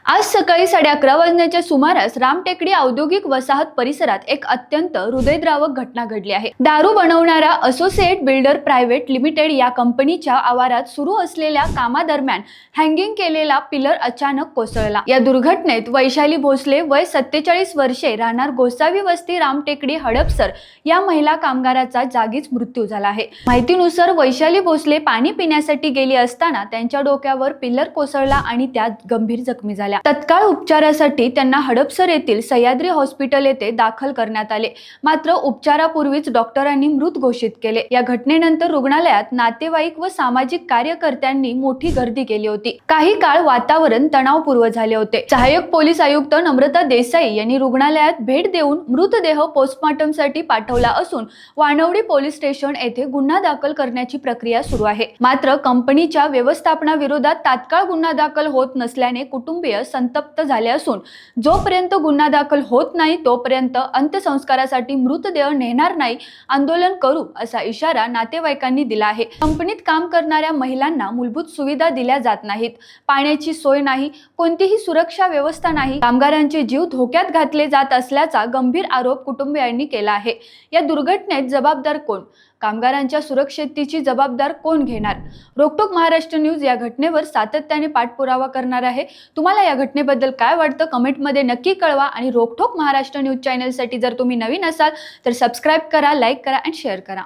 आज सकाळी 11:30 वाजण्याच्या सुमारास रामटेकडी औद्योगिक वसाहत परिसरात एक अत्यंत हृदयद्रावक घटना घडली आहे। दारू बनवणारा असोसिएट बिल्डर प्रायव्हेट लिमिटेड या कंपनीच्या आवारात सुरू असलेल्या कामादरम्यान हँगिंग केलेला पिलर अचानक कोसळला। या दुर्घटनेत वैशाली भोसले वय 47 वर्षे राहणार गोसावी वस्ती रामटेकडी हडपसर या महिला कामगाराचा जागीच मृत्यू झाला आहे। माहितीनुसार वैशाली भोसले पाणी पिण्यासाठी गेली असताना त्यांच्या डोक्यावर पिलर कोसळला आणि त्या गंभीर जखमी झाल्या। तत्काळ उपचारासाठी त्यांना हडपसर येथील सह्याद्री हॉस्पिटल येथे दाखल करण्यात आले, मात्र उपचारापूर्वीच डॉक्टरांनी मृत घोषित केले। या घटनेनंतर रुग्णालयात नातेवाईक व सामाजिक कार्यकर्त्यांनी मोठी गर्दी केली होती। काही काळ वातावरण तणावपूर्ण झाले होते। सहाय्यक पोलीस आयुक्त नम्रता देसाई यांनी रुग्णालयात भेट देऊन मृतदेह पोस्टमॉर्टमसाठी पाठवला असून वानवडी पोलीस स्टेशन येथे गुन्हा दाखल करण्याची प्रक्रिया सुरू आहे। मात्र कंपनीच्या व्यवस्थापनाविरोधात तात्काळ गुन्हा दाखल होत नसल्याने कुटुंबीय संतप्त झाले असून जोपर्यंत गुन्हा दाखल होत नाही तोपर्यंत अंत्यसंस्कारासाठी मृतदेह नेणार नाही, आंदोलन करू असा इशारा नातेवाईकांनी दिला आहे। कंपनीत काम करणाऱ्या महिलांना मूलभूत सुविधा दिल्या जात नाहीत, पाण्याची सोय नाही, कोणतीही सुरक्षा व्यवस्था नाही, कामगारांचे जीव धोक्यात घातले जात असल्याचा गंभीर आरोप कुटुंबियांनी केला आहे। या दुर्घटनेत जबाबदार कोण? कामगारांच्या सुरक्षेची जबाबदार कोण घेणार? रोकटोक महाराष्ट्र न्यूज या घटनेवर सातत्याने पाठपुरावा करणार आहे। तुम्हाला या घटनेबद्दल काय वाटतं कमेंटमध्ये नक्की कळवा आणि रोकटोक महाराष्ट्र न्यूज चॅनलसाठी जर तुम्ही नवीन असाल तर सबस्क्राइब करा, लाईक करा आणि शेअर करा।